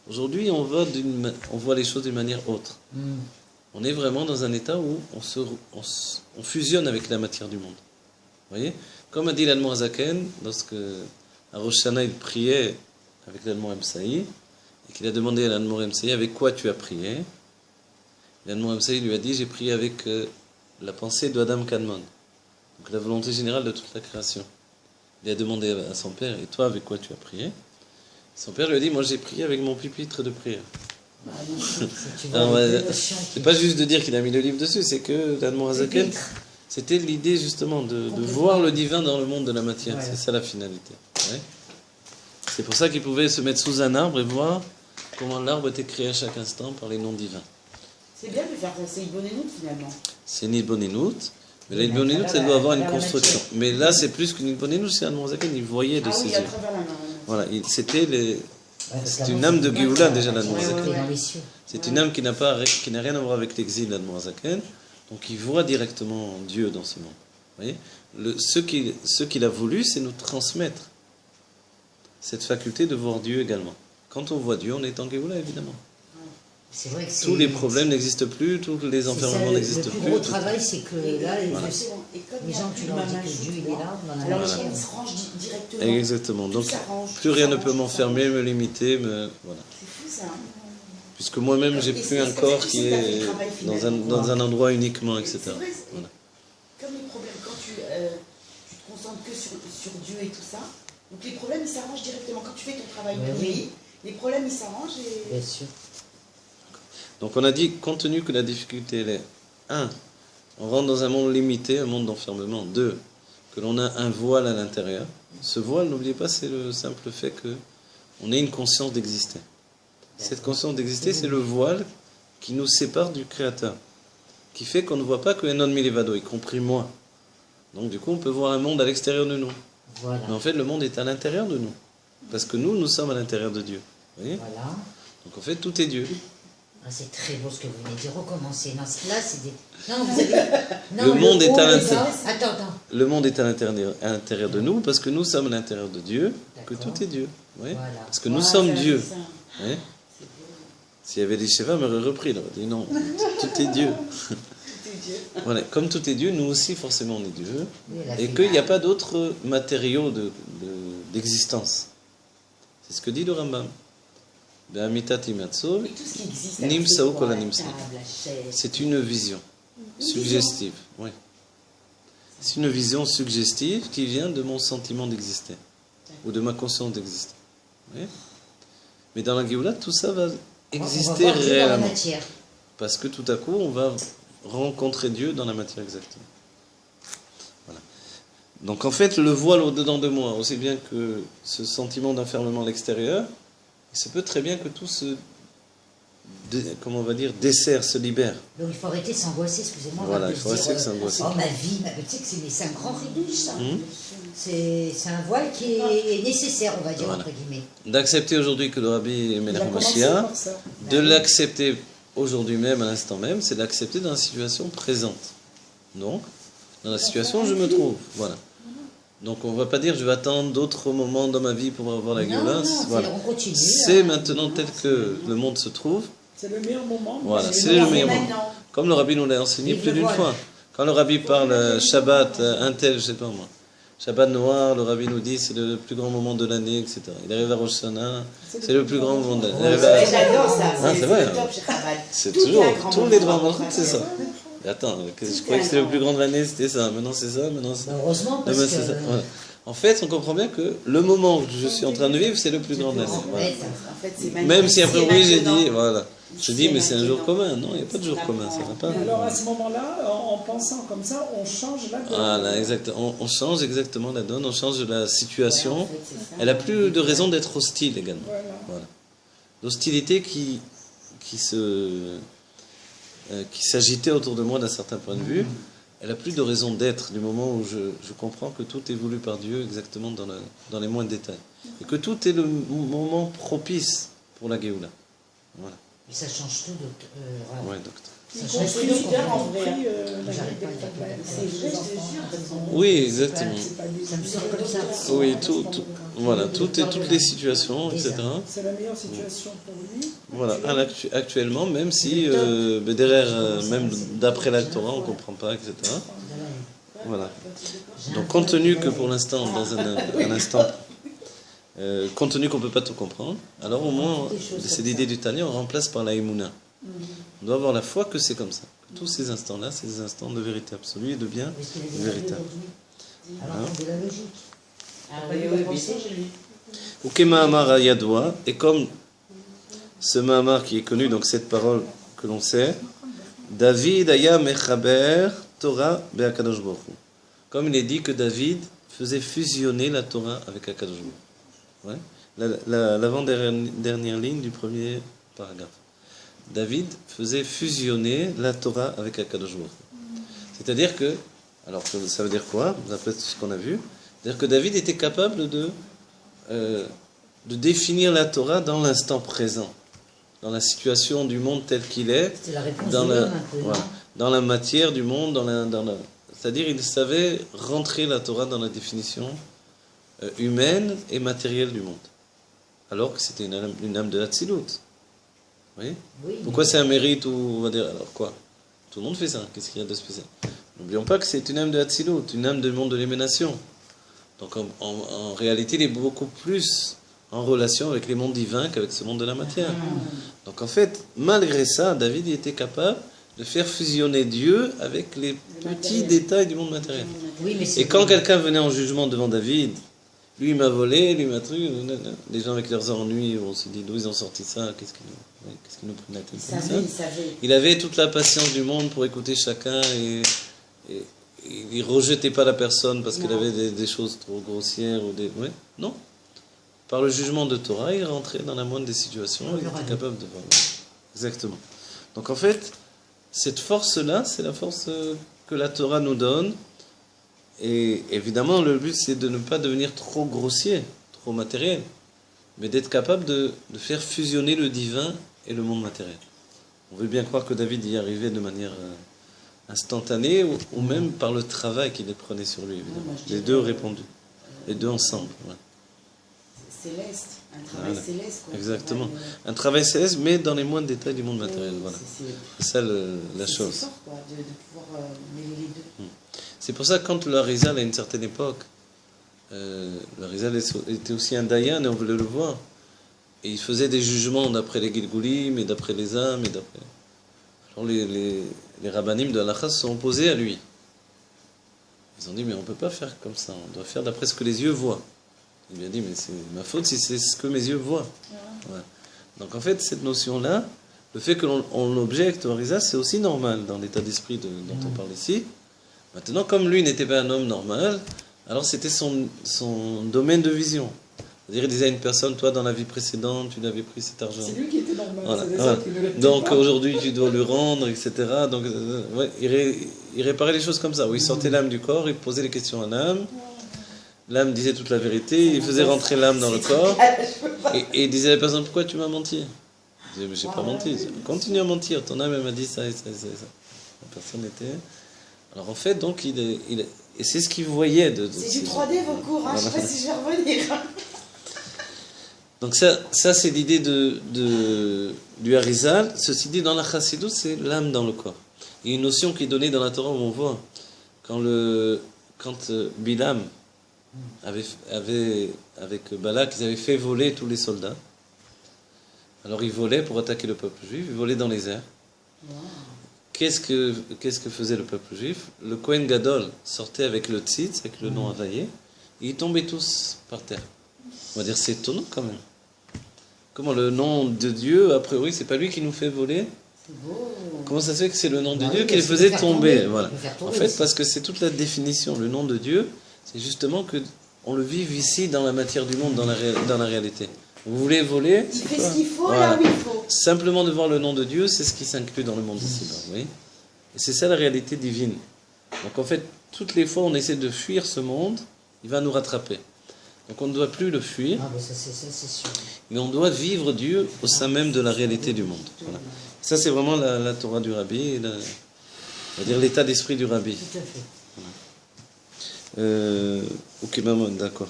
Aujourd'hui, on voit les choses d'une manière autre. Hmm. On est vraiment dans un état où on fusionne avec la matière du monde. Vous voyez? Comme a dit l'Admor Hazaken, lorsque à Rosh Hashanah il priait avec l'Admor Emsaï, et qu'il a demandé à l'Admor Emsaï avec quoi tu as prié, l'Admor Emsaï lui a dit j'ai prié avec la pensée de Adam Kadmon, donc la volonté générale de toute la création. Il a demandé à son père, et toi avec quoi tu as prié? Son père lui a dit, moi j'ai prié avec mon pupitre de prière. Tu vois, Alors, l'émotion c'est qui- pas juste de dire qu'il a mis le livre dessus, c'est que l'Admor Hazaken, Pupitre. c'était l'idée justement de Complètement. voir le divin dans le monde de la matière. Voilà. C'est ça la finalité. Ouais. C'est pour ça qu'il pouvait se mettre sous un arbre et voir comment l'arbre était créé à chaque instant par les noms divins. C'est bien de faire ça, c'est une bonne énoute finalement. C'est Nidbonenout, mais la Oui, Nidbonenout, à elle doit avoir une travers la construction. matière. Mais là, c'est plus qu'une Nidbonenout, c'est Admor Hazaken, il voyait de Ah ses oui, à yeux. travers la main. Voilà, c'était les... Ouais, parce C'est qu'avant, une âme de c'était Géoula, bien, déjà, ça, l'Admor ça, Hazaken. dans les cieux. C'est une âme qui n'a rien à voir avec l'exil d'Admor Hazaken, donc il voit directement Dieu dans ce monde. Vous voyez, ce qu'il a voulu, c'est nous transmettre cette faculté de voir Dieu également. Quand on voit Dieu, on est en Géoula, évidemment. C'est vrai que c'est... Tous les problèmes n'existent plus, tous les c'est ça, enfermements n'existent Le plus plus. gros travail, c'est que là, Voilà. Et comme les il y a gens, plus tu de leur dis mamachou, que Dieu, tu il est vois. là, dans la Alors les matière. gens ils se rangent directement. Exactement. Donc, Tout s'arrange, plus tout rien ne s'arrange, peut tout m'enfermer, s'arrange. me limiter, voilà. C'est fou ça. hein. Puisque moi-même, j'ai Et plus c'est un comme ça corps que tu qui sais que t'as fait est le travail dans finalement. un endroit uniquement, etc. C'est vrai, Voilà. comme les problèmes, quand tu te concentres que sur Dieu et tout ça, donc les problèmes ils s'arrangent directement. Quand tu fais ton travail Mais de oui. nuit, les problèmes ils s'arrangent et. Bien sûr. Donc on a dit, compte tenu que la difficulté, elle est 1, on rentre dans un monde limité, un monde d'enfermement. 2, que l'on a un voile à l'intérieur. Ce voile, n'oubliez pas, c'est le simple fait que on ait une conscience d'exister. Cette conscience d'exister, c'est le voile qui nous sépare du Créateur, qui fait qu'on ne voit pas que Enon Milevado, y compris moi. Donc du coup, on peut voir un monde à l'extérieur de nous. Voilà. Mais en fait, le monde est à l'intérieur de nous. Parce que nous sommes à l'intérieur de Dieu. Vous voyez? Voilà. Donc en fait, tout est Dieu. Ah, c'est très beau ce que vous venez de dire. Recommencez. Non, là, c'est des... Non, vous avez... Non, Le monde est à haut, l'intérieur. Attends. Le monde est à l'intérieur de nous parce que nous sommes à l'intérieur de Dieu, que D'accord. tout est Dieu. Oui. Voilà. Parce que nous sommes Dieu. c'est ça. Oui. S'il y avait des Sheva, m'aurait repris. Il aurait dit non, tout est Dieu. Voilà. Comme tout est Dieu, nous aussi forcément on est Dieu. Oui, elle a Et fait qu'il n'y a mal. pas d'autres matériaux d'existence. C'est ce que dit le Rambam. Be'amitat imatso, Mais tout ce qui existe, Nim c'est sao quoi, kol la anim sao. table, la chaise. C'est une vision suggestive. Oui. C'est une vision suggestive qui vient de mon sentiment d'exister ou de ma conscience d'exister. Oui. Mais dans la Géoula, tout ça va On va exister voir Dieu dans la réellement. matière. Parce que tout à coup, on va rencontrer Dieu dans la matière exactement. Voilà. Donc en fait, le voile au-dedans de moi, aussi bien que ce sentiment d'enfermement à l'extérieur, il se peut très bien que tout se, comment on va dire, dessert, se libère. Donc il faut arrêter de s'angoisser, excusez-moi. Voilà, de il faut se arrêter dire, de s'angoisser. Oh ma vie, tu sais que c'est un grand ridouche ça. Hum. C'est un voile qui est nécessaire, on va dire, Voilà. entre guillemets. D'accepter aujourd'hui que le Rabbi est Il a Melech commencé Mashiach, par ça. de l'accepter aujourd'hui même, à l'instant même, c'est d'accepter dans la situation présente. Donc, dans la situation où je me trouve. Voilà. Donc on ne va pas dire je vais attendre d'autres moments dans ma vie pour avoir la Non, Géoula. non, Voilà. on continue. C'est maintenant tel que le monde se trouve. C'est le meilleur moment. Voilà, mais c'est le meilleur moment. Maintenant. Comme le Rabbi nous l'a enseigné Vive plus le d'une voile. fois. Quand le Rabbi parle Shabbat, un tel, je sais pas moi. Shabbat noir, le Rabbi nous dit c'est le plus grand moment de l'année, etc. Il arrive à Rosh Hashanah, c'est le plus grand moment de l'année. Il arrive Ouais, à- j'adore ça. Ah, c'est vrai. le top chez Chabad. C'est Tout est toujours, un grand tous les moment. droits moments, c'est ça. Et attends, je croyais que c'était le plus grand de l'année, c'était ça. Maintenant c'est ça, maintenant c'est ça. Heureusement, parce Demain, que... c'est ça. Voilà. En fait, on comprend bien que le moment que je suis en train de vivre, c'est le plus grand de l'année. Voilà. Ouais, En fait, c'est Même si après, c'est oui, j'ai maintenant. dit, voilà. Je dis, mais c'est un jour maintenant. commun. Non, il n'y a pas de jour commun, ça va pas. Et alors à ce moment-là, en pensant comme ça, on change la donne. Voilà, exactement. On change exactement la donne, on change la situation. Ouais, en fait, c'est ça. Elle n'a plus de raison d'être hostile également. Voilà. Voilà. L'hostilité qui s'agitait autour de moi d'un certain point de vue, elle n'a plus de raison d'être du moment où je comprends que tout est voulu par Dieu exactement dans les moindres détails. Et que tout est le moment propice pour la Géoula. Voilà. Mais ça change tout, docteur. Ouais, docteur. Ça Y change compris tout, le en compris, vrai. la J'arrive vie pas à des dire problèmes. C'est vrai, je te jure, parce qu'on- Oui, exactement. C'est pas lui. Ça me sort comme ça. Oui, voilà, toutes les situations, etc. C'est la meilleure situation pour lui. Voilà, actuellement, même si derrière, même d'après la Torah, on ne comprend pas, etc. Voilà. Donc, compte tenu que pour l'instant, dans un instant, compte tenu qu'on ne peut pas tout comprendre, alors au moins, c'est l'idée du Tanya, on remplace par la Emouna. On doit avoir la foi que c'est comme ça. Que tous ces instants-là, c'est des instants de vérité absolue et de bien Parce qu'il est véritable. Alors, de la logique. Ah oui, oui, bien sûr, je l'ai. Ou Kema'amar Yadwa, et comme ce Mahamar qui est connu, donc cette parole que l'on sait, David aya mechaber Torah be'akadosh baruch hu. Comme il est dit que David faisait fusionner la Torah avec Akadosh baruch hu. Ouais. L'avant-dernière ligne du premier paragraphe. David faisait fusionner la Torah avec Akadosh baruch hu. C'est-à-dire que, alors ça veut dire quoi, d'après ce qu'on a vu? C'est-à-dire que David était capable de définir la Torah dans l'instant présent, dans la situation du monde tel qu'il est, C'est la réponse dans de la, l'homme un peu, voilà, non dans la matière du monde, c'est-à-dire il savait rentrer la Torah dans la définition humaine et matérielle du monde, alors que c'était une âme de l'Atsilut. Oui. Oui, Pourquoi c'est un mérite ou on va dire alors quoi? Tout le monde fait ça. Qu'est-ce qu'il y a de spécial? N'oublions pas que c'est une âme de Hatzilut, une âme du monde de l'émanation. Donc en réalité, il est beaucoup plus en relation avec les mondes divins qu'avec ce monde de la matière. Donc en fait, malgré ça, David il était capable de faire fusionner Dieu avec les petits détails du monde matériel. Oui, mais Et quand quelqu'un venait en jugement devant David, lui il m'a volé, lui il m'a truc, les gens avec leurs ennuis, on se dit d'où ils ont sorti ça, qu'est-ce qu'ils nous prennent la tête comme ça. Il savait. Il avait toute la patience du monde pour écouter chacun et il rejetait pas la personne parce qu'il avait des choses trop grossières ou des... Ouais, non. Par le jugement de Torah, il rentrait dans la moindre des situations, il était capable de voir. Exactement. Donc en fait, cette force-là, c'est la force que la Torah nous donne. Et évidemment, le but, c'est de ne pas devenir trop grossier, trop matériel, mais d'être capable de faire fusionner le divin et le monde matériel. On veut bien croire que David y arrivait de manière instantanée ou même par le travail qu'il prenait sur lui, évidemment. moi, je Les dirais, deux répondus. Les deux ensemble. Ouais. Céleste, un travail Voilà. céleste. Quoi. Exactement. Ouais, Un travail céleste, mais dans les moindres détails du monde matériel. oui, Voilà. c'est C'est ça la chose. C'est fort, quoi, de pouvoir mêler les deux. C'est pour ça que quand le Harizal, à une certaine époque, le Harizal était aussi un Dayan, et on voulait le voir. Et il faisait des jugements d'après les Gilgulim, et d'après les âmes, et d'après... Alors les rabbinim de Halakha se sont opposés à lui. Ils ont dit, mais on ne peut pas faire comme ça, on doit faire d'après ce que les yeux voient. Il lui a dit, mais c'est ma faute si c'est ce que mes yeux voient. Ouais. Donc en fait, cette notion-là, le fait que l'on objecte au Harizal, c'est aussi normal dans l'état d'esprit dont on parle ici. Maintenant, comme lui n'était pas un homme normal, alors c'était son domaine de vision. C'est-à-dire, il disait à une personne, toi, dans la vie précédente, tu l'avais pris cet argent. C'est lui qui était normal. Voilà, C'est voilà. ça qui ne l'était Donc pas. aujourd'hui, tu dois le rendre, etc. Donc, ouais, il réparait les choses comme ça. Où il sortait l'âme du corps, il posait les questions à l'âme. L'âme disait toute la vérité, il faisait rentrer l'âme dans le corps. Et il disait à la personne, pourquoi tu m'as menti? Il disait, mais j'ai pas menti. Continue à mentir, ton âme, elle m'a dit ça et ça et ça et ça. La personne était... Alors en fait, donc, et c'est ce qu'il voyait. C'est du 3D vos cours, hein. Je ne sais pas si je vais revenir. Donc ça c'est l'idée du Harizal. Ceci dit, dans la Chassidut, c'est l'âme dans le corps. Il y a une notion qui est donnée dans la Torah où on voit quand Bilam avait avec Balak, ils avaient fait voler tous les soldats. Alors ils volaient pour attaquer le peuple juif, ils volaient dans les airs. Wow. Qu'est-ce que faisait le peuple juif? Le Kohen Gadol sortait avec le tzitz, avec le nom availlé, et ils tombaient tous par terre. On va dire, c'est étonnant quand même. Comment le nom de Dieu, a priori, c'est pas lui qui nous fait voler? C'est beau. Comment ça se fait que c'est le nom de Bah Dieu oui, qui les parce qu'il faisait peut faire tomber? tomber, Voilà. il peut faire En tomber fait, aussi. parce que c'est toute la définition. Le nom de Dieu, c'est justement que on le vive ici dans la matière du monde, dans la réalité. Vous voulez voler? Il fait ce qu'il faut Voilà. là où il faut. Simplement de voir le nom de Dieu, c'est ce qui s'inclut dans le monde ici. Vous voyez? Et c'est ça la réalité divine. Donc en fait, toutes les fois on essaie de fuir ce monde, il va nous rattraper. Donc on ne doit plus le fuir, Ah, mais ça, c'est sûr. mais on doit vivre Dieu au sein même de la réalité du monde. Voilà. Ça c'est vraiment la Torah du Rabbi, on va dire l'état d'esprit du Rabbi. Tout à fait. Ok, maman, d'accord.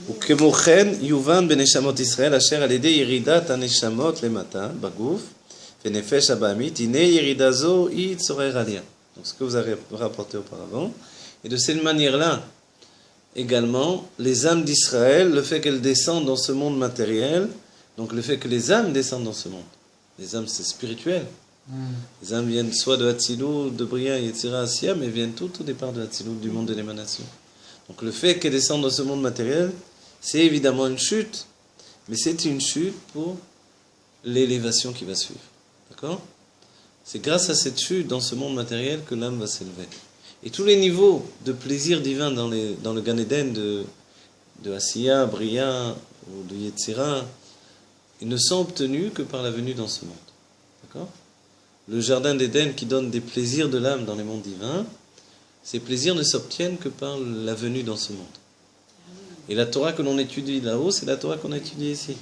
וכמו כן יובן בנשמות ישראל אשר על ידי ירידת הנשמות למטה בגוף ונפש הבעמית, הנה ירידה זו היא צורר עלייה. Donc ce que vous avez rapporté auparavant. Et de cette manière-là, également, les âmes d'Israël, le fait qu'elles descendent dans ce monde matériel, donc le fait que les âmes descendent dans ce monde. Les âmes, c'est spirituel. Les âmes viennent soit de Hatzilut, de Bria, etc., Asiya, mais viennent tout au départ de Hatzilut, du monde de l'émanation. Donc le fait qu'elles descendent dans ce monde matériel, c'est évidemment une chute, mais c'est une chute pour l'élévation qui va suivre. D'accord? C'est grâce à cette chute dans ce monde matériel que l'âme va s'élever. Et tous les niveaux de plaisir divin dans le Gan Eden de Asiya, Bria ou de Yetzira, ils ne sont obtenus que par la venue dans ce monde. D'accord? Le jardin d'Éden qui donne des plaisirs de l'âme dans les mondes divins, ces plaisirs ne s'obtiennent que par la venue dans ce monde. Et la Torah que l'on étudie là-haut, c'est la Torah qu'on a étudiée ici.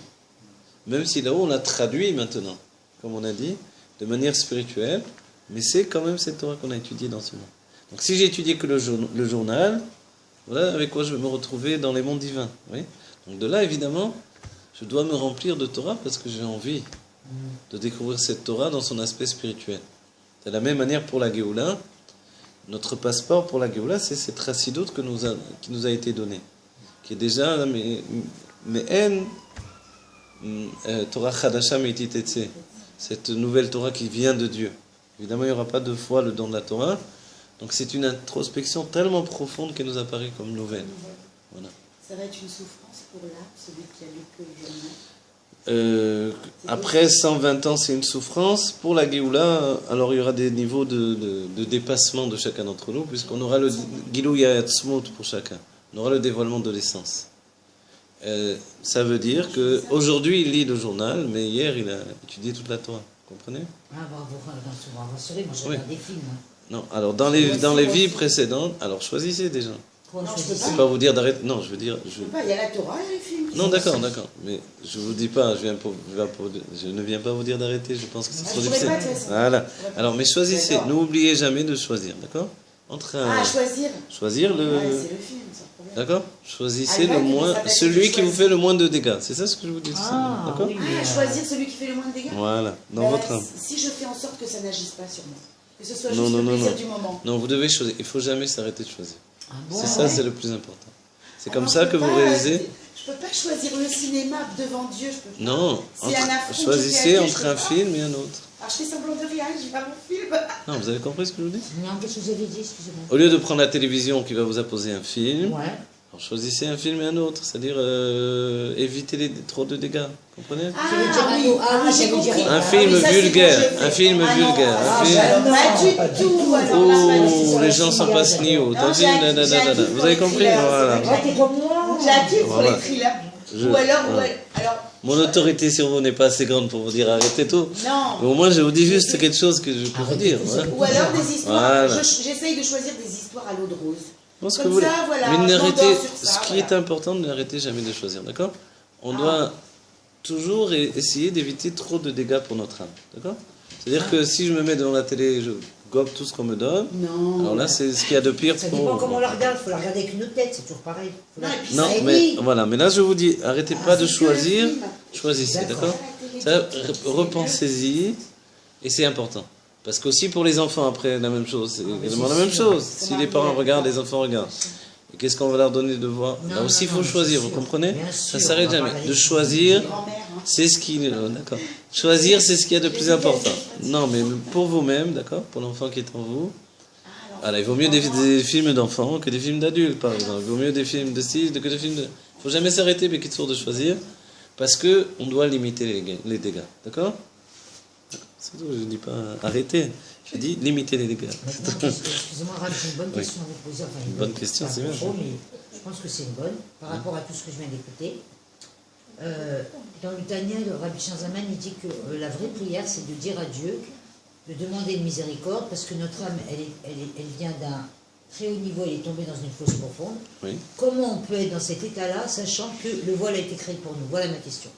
Même si là-haut, on l'a traduit maintenant, comme on a dit, de manière spirituelle, mais c'est quand même cette Torah qu'on a étudiée dans ce monde. Donc si j'ai étudié que le journal, voilà avec quoi je vais me retrouver dans les mondes divins. Oui. Donc de là, évidemment, je dois me remplir de Torah parce que j'ai envie de découvrir cette Torah dans son aspect spirituel. De la même manière pour la Géoula, notre passeport pour la Géoula, c'est cette Chassidut qui nous a été donnée, qui est déjà Me'en Torah Chadasha Me'iti Tetse, cette nouvelle Torah qui vient de Dieu. Évidemment, il n'y aura pas deux fois le don de la Torah, donc c'est une introspection tellement profonde qui nous apparaît comme nouvelle. Voilà. Ça va être une souffrance pour l'âme, celui qui a lu que le journal. Après 120 ans, c'est une souffrance. Pour la Géoula, alors il y aura des niveaux de dépassement de chacun d'entre nous, puisqu'on aura le Gilou Yatzmut pour chacun. On aura le dévoilement de l'essence. Ça veut dire qu'aujourd'hui, il lit le journal, mais hier, il a étudié toute la Torah. Vous comprenez? Ah, bravo, souvent rassuré, moi je regarde des films. Hein. Non, alors dans les vies précédentes, alors choisissez déjà. Quoi, Non, je je peux dis Je ne ça. vais pas vous dire d'arrêter. Non, je veux dire. Je sais pas, il y a la Torah et les films qui Non, d'accord, d'accord. Mais je vous dis pas, je ne viens pas vous dire d'arrêter, je pense que c'est trop je difficile. pourrais pas, de toute façon. Voilà. Je pourrais pas. Alors, mais choisissez, D'accord. n'oubliez jamais de choisir, d'accord? Entre un... Choisir. Choisir le... Ouais, c'est le film, sans problème. D'accord? Choisissez Ah, le il moins, s'appelle celui qui vous choisir. fait le moins de dégâts. C'est ça ce que je vous dis? Ah, D'accord? oui, mais, Choisir celui qui fait le moins de dégâts. Voilà, dans Ben, votre âme. Si je fais en sorte que ça n'agisse pas sur moi, que ce soit Non, juste non, le non, plaisir non. du moment. Non, vous devez choisir. Il faut jamais s'arrêter de choisir. Ah bon, C'est ça, ouais. c'est le plus important. C'est comme Alors, ça je que peux vous pas, réalisez. Je peux pas choisir le cinéma devant Dieu, je peux pas. Non, C'est un affront choisissez que j'ai à entre dire, un je peux pas. film et un autre. Alors je fais semblant de rien, j'ai pas mon film. Non, vous avez compris ce que je vous dis? non, qu'est-ce que vous avez dit, excusez-moi. Au lieu de prendre la télévision qui va vous apposer un film, Ouais. alors choisissez un film et un autre, c'est-à-dire évitez trop de dégâts, comprenez? Ça veut dire un mot. Ah oui, j'ai ça veut dire- compris. Un Ah film oui, ça, c'est vulgaire, bon, je fais. un film Ah non, vulgaire, ah, un film... pas du tout, alors là, pas du Oh, tout. les gens sont pas sniaux, t'as vu? j'ai un Nanana, kiff Vous pour avez les compris? thrillers, Voilà. c'est vrai. Ah, t'es comme moi. J'ai un kiff pour Voilà. les thrillers. Je- Ou alors, voilà. alors, Mon autorité sur vous n'est pas assez grande pour vous dire arrêtez tout. non. Mais au moins, je vous dis juste quelque chose que je peux vous dire. Arrêtez, Voilà. Ou alors des histoires. Voilà. J'essaye de choisir des histoires à l'eau de rose. Bon, ce que Comme vous voulez. ça, voilà, Mais je n'arrêtez, m'endors sur ça, ce qui est voilà. important, n'arrêtez jamais de choisir, d'accord? On Ah. doit toujours essayer d'éviter trop de dégâts pour notre âme, d'accord? C'est-à-dire que si je me mets devant la télé, je gobe tout ce qu'on me donne, Non. alors là, c'est ce qu'il y a de pire Ça pour... dépend comment on la regarde, il faut la regarder avec une autre tête, c'est toujours pareil. Faut la- Non, et puis Non, ça, mais oui. voilà, mais là, je vous dis, arrêtez pas de c'est que choisir, le film. choisissez, D'accord. d'accord? Ça, repensez-y, et c'est important. Parce qu'aussi pour les enfants, après, la même chose, c'est également la même chose. Si les parents regardent, les enfants regardent. Et qu'est-ce qu'on va leur donner de voir? Non, Là aussi, il non, faut non, choisir, c'est vous sûr. comprenez? Bien Ça sûr, s'arrête on va jamais. pas De aller- choisir, Grand-mère, hein. c'est ce qui... D'accord. Choisir, c'est ce qu'il y a de plus important. Non, mais pour vous-même, d'accord? Pour l'enfant qui est en vous. Alors, il vaut mieux des films d'enfants que des films d'adultes, par exemple. Il vaut mieux des films de style que des films de... Il faut jamais s'arrêter, mais qu'il soit de choisir, parce que on doit limiter les dégâts, d'accord? C'est tout, je ne dis pas arrêter, je dis limiter les dégâts. Maintenant, excusez-moi, Ralph, j'ai une bonne Oui. question à vous poser. Enfin, Une bonne question, pas c'est bien. trop, mais je pense que c'est une bonne, par rapport à tout ce que je viens d'écouter. Dans le Tanya, le Rabbi Shanzaman, il dit que la vraie prière, c'est de dire à Dieu, de demander une miséricorde, parce que notre âme, elle vient d'un très haut niveau, elle est tombée dans une fosse profonde. Oui. Comment on peut être dans cet état-là, sachant que le voile a été créé pour nous? Voilà ma question.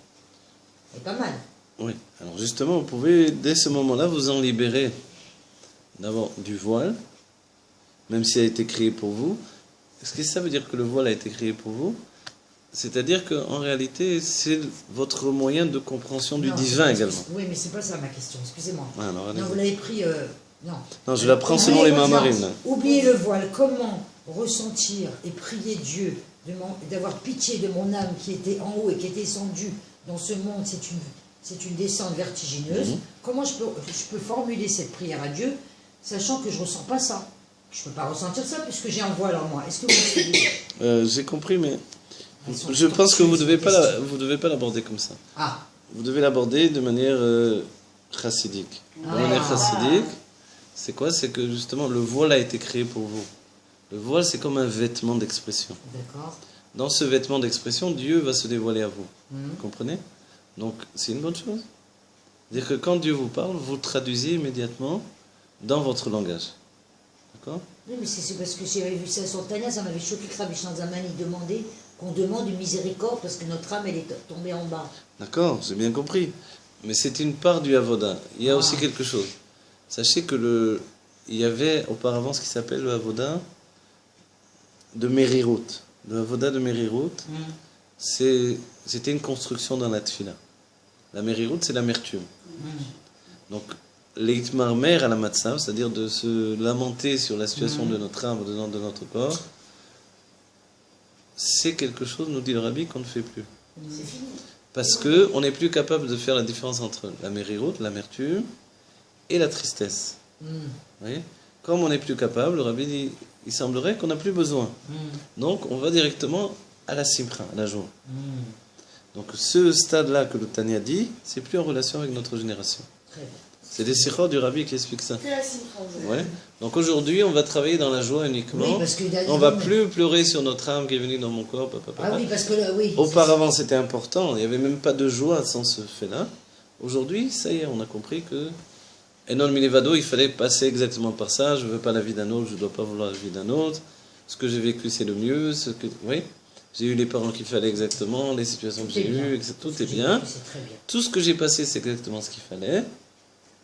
C'est pas mal. Oui. Alors justement, vous pouvez, dès ce moment-là, vous en libérer d'abord du voile, même s'il a été créé pour vous. Est-ce que ça veut dire que le voile a été créé pour vous? C'est-à-dire qu'en réalité, c'est votre moyen de compréhension du Non, divin c'est- également. Oui, mais c'est pas ça ma question, excusez-moi. Ah, alors, Non, allez-y. vous l'avez pris... non. Non, je la prends selon Oubliez les mains le voile. marines. Oubliez le voile. Comment ressentir et prier Dieu d'avoir pitié de mon âme qui était en haut et qui était descendue dans ce monde? C'est une descente vertigineuse. Comment je peux formuler cette prière à Dieu, sachant que je ne ressens pas ça? Je ne peux pas ressentir ça puisque j'ai un voile en moi. Est-ce que vous suivez? J'ai compris, mais Elles sont je pense que vous tortueuses, devez ces pas questions. vous devez pas l'aborder comme ça. Ah, Vous devez l'aborder de manière chassidique. De Ah. manière chassidique, c'est quoi? C'est que justement le voile a été créé pour vous. Le voile, c'est comme un vêtement d'expression. d'accord. Dans ce vêtement d'expression, Dieu va se dévoiler à vous. Mhm. Vous comprenez? Donc, c'est une bonne chose. C'est-à-dire que quand Dieu vous parle, vous le traduisez immédiatement dans votre langage. D'accord? Oui, mais c'est parce que j'avais vu ça sur Tania, ça m'avait choqué que Rabbi Shanzaman il demandait qu'on demande une miséricorde parce que notre âme, elle est tombée en bas. D'accord, j'ai bien compris. Mais c'est une part du Avoda. Il y a aussi quelque chose. Sachez que il y avait auparavant ce qui s'appelle le Avoda de Merirut. Le Avoda de Merirut, c'était une construction dans la Tfila. La Merirut, c'est l'amertume. Donc, l'Eitmarmer à la Matzav, c'est-à-dire de se lamenter sur la situation de notre âme ou de notre corps, c'est quelque chose, nous dit le Rabbi, qu'on ne fait plus. C'est fini. Parce qu'on n'est plus capable de faire la différence entre la Merirut, l'amertume, et la tristesse. Mm. Vous voyez? Comme on n'est plus capable, le Rabbi dit, il semblerait qu'on n'a plus besoin. Donc, on va directement à la simcha, à la joie. Donc, ce stade-là que le Tanya dit, c'est plus en relation avec notre génération. Très bien. C'est des sikhot du Rabbi qui expliquent ça. Que la simcha aujourd'hui. Ouais. Donc, aujourd'hui, on va travailler dans la joie uniquement. Oui, parce que On va plus pleurer sur notre âme qui est venue dans mon corps. Ah oui, parce que là, oui. Auparavant, c'était important. Il n'y avait même pas de joie sans ce fait-là. Aujourd'hui, ça y est, on a compris que Enon Minevado, il fallait passer exactement par ça. Je ne veux pas la vie d'un autre, je ne dois pas vouloir la vie d'un autre. Ce que j'ai vécu, c'est le mieux. Oui. j'ai eu les parents qu'il fallait exactement, les situations que j'ai eues, etc. Tout est bien. C'est très bien. Tout ce que j'ai passé, c'est exactement ce qu'il fallait,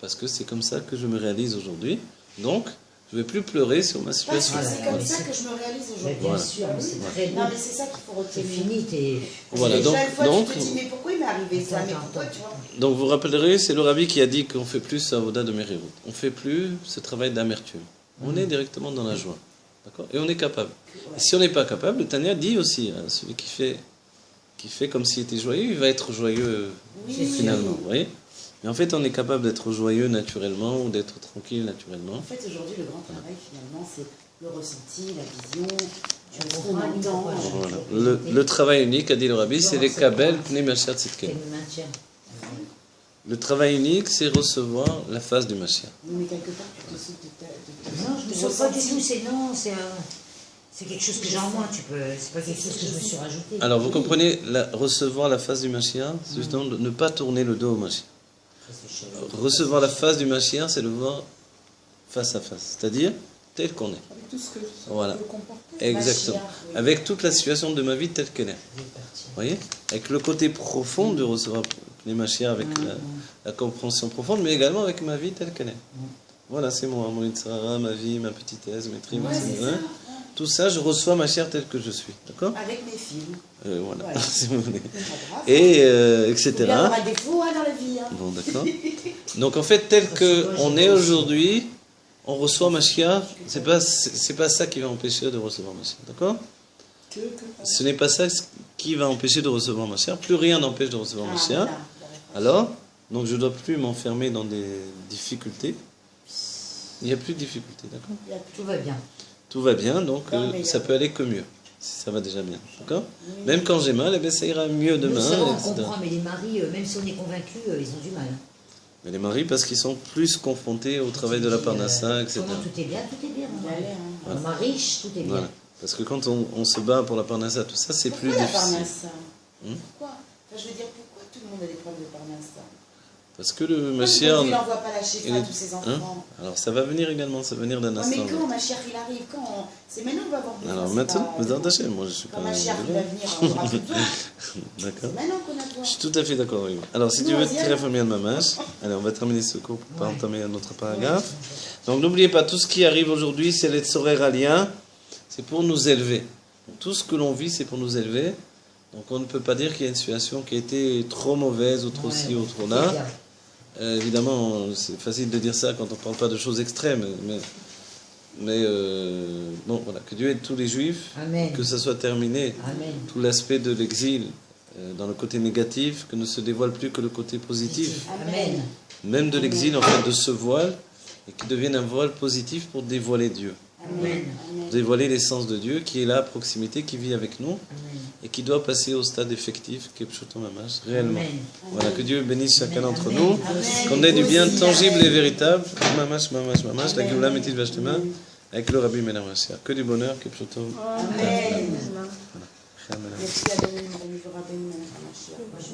parce que c'est comme ça que je me réalise aujourd'hui. Donc, je ne vais plus pleurer sur ma Parce situation. que c'est comme ça que je me réalise Mais aujourd'hui. bien Voilà. sûr, mais c'est très Non, bien. mais c'est ça qu'il faut C'est retenir. fini, t'es... Voilà, Déjà, une fois, donc, tu te dis, mais pourquoi il m'est arrivé ça? Mais Attends, pourquoi, attends. tu vois? donc vous rappellerez, c'est le Rabbi qui a dit qu'on fait plus Avoda de Merirut. On fait plus ce travail d'amertume. On est directement dans la joie. D'accord? Et on est capable. Et si on n'est pas capable, le Tanya dit aussi, hein, celui qui fait comme s'il était joyeux, il va être joyeux Oui, finalement. oui. Vous voyez? Mais en fait, on est capable d'être joyeux naturellement ou d'être tranquille naturellement. En fait, aujourd'hui, le grand travail, finalement, c'est le ressenti, la vision, Tu ce comprends, qu'on entend. Voilà. Le travail unique, a dit le Rabbi, c'est les Kabel Pnei Mashiach Tzidkenu. Quel maintien. Le travail unique, c'est recevoir la face du Mashiach. Mais quelque part, tu te sauves de Non, je ne me sens pas du tout, c'est quelque chose que j'ai en moi, c'est pas quelque chose que je me suis rajouté. Alors, vous comprenez, recevoir la face du Mashiach, c'est justement de ne pas tourner le dos au Mashiach. Recevoir la face du Mashiach, c'est le voir face à face, c'est-à-dire tel qu'on est. Avec tout ce que ça Voilà. peut comporter. Exactement. oui. Avec toute la situation de ma vie telle qu'elle est. Vous voyez? Avec le côté profond de recevoir les Mashiach, avec la compréhension profonde, mais également avec ma vie telle qu'elle est. Voilà, c'est moi, mon Yitzhara, ma vie, ma petitesse, mes trimes, Ouais, c'est ça. tout ça, je reçois Mashiach tel que je suis. D'accord? Avec mes films. Voilà, Voilà. si vous voulez. C'est pas grave. Et Il etc. faut bien avoir des défauts dans la vie. Hein. Bon, d'accord. Donc en fait, tel qu'on est aujourd'hui, on reçoit Mashiach. C'est pas ça qui va empêcher de recevoir Mashiach. D'accord? Ce n'est pas ça qui va empêcher de recevoir Mashiach. Plus rien n'empêche de recevoir Mashiach. Voilà. Alors, donc je ne dois plus m'enfermer dans des difficultés. Il n'y a plus de difficultés, d'accord? Tout va bien. Tout va bien, donc Non, mais ça peut aller que mieux. Si ça va déjà bien, d'accord? Même quand j'ai mal, eh bien, ça ira mieux Nous, demain, ça va, on etc. comprend, mais les maris, même si on est convaincus, ils ont du mal. Mais les maris, parce qu'ils sont plus confrontés au travail de la parnassa, etc. Comment tout est bien, tout est bien. Il allait, hein. On mari riche, tout est bien. Voilà. Parce que quand on se bat pour la parnassa, tout ça, c'est plus Pourquoi la difficile. Parnassa? Hmm? Pourquoi? Enfin, je veux dire, pourquoi tout le monde a des problèmes de Parnassa? Parce que le Pourquoi Mashiach... il n'envoie pas la Shefa il à est- tous ses hein enfants? Alors ça va venir également, ça va venir d'un Ouais, instant. mais quand Mashiach il arrive, quand c'est maintenant qu'on va avoir besoin. Alors c'est maintenant, pas- mais attachez, moi je suis pas... Quand Mashiach il va venir, on aura plus besoin. D'accord. C'est maintenant qu'on a besoin. Je suis tout à fait d'accord avec vous. Alors, si tu Non, veux viens. tirer famille de mamache, allez, on va terminer ce cours pour pas entamer un autre paragraphe. Donc, n'oubliez pas, tout ce qui arrive aujourd'hui, c'est les tsoréraliens, c'est pour nous élever. Donc, tout ce que l'on vit, c'est pour nous élever. Donc, on ne peut pas dire qu'il y a une situation qui a été trop mauvaise ou trop ci ou trop tout est là. bien. Évidemment, c'est facile de dire ça quand on ne parle pas de choses extrêmes. Mais bon, voilà, que Dieu aide tous les juifs, Amen. que ça soit terminé. Amen. Tout l'aspect de l'exil dans le côté négatif, que ne se dévoile plus que le côté positif, Amen. même de l'exil en fait de ce voile, et qui devienne un voile positif pour dévoiler Dieu, Amen. pour dévoiler l'essence de Dieu qui est là à proximité, qui vit avec nous, Amen. et qui doit passer au stade effectif, qui est Pshuto Mamash, réellement. Amen. Voilà, que Dieu bénisse chacun d'entre Amen. nous, Amen. qu'on ait du bien Amen. tangible et véritable, Mamash, Mamash, Mamash, la Géoula Métis Vachetema, avec le Rabbi Menar Mashiach. Que du bonheur, que Pshuto. Amen. Amen. Merci à Dieu, nous, nous, nous, nous, nous, nous, nous, nous, nous, nous, nous, nous, nous, nous,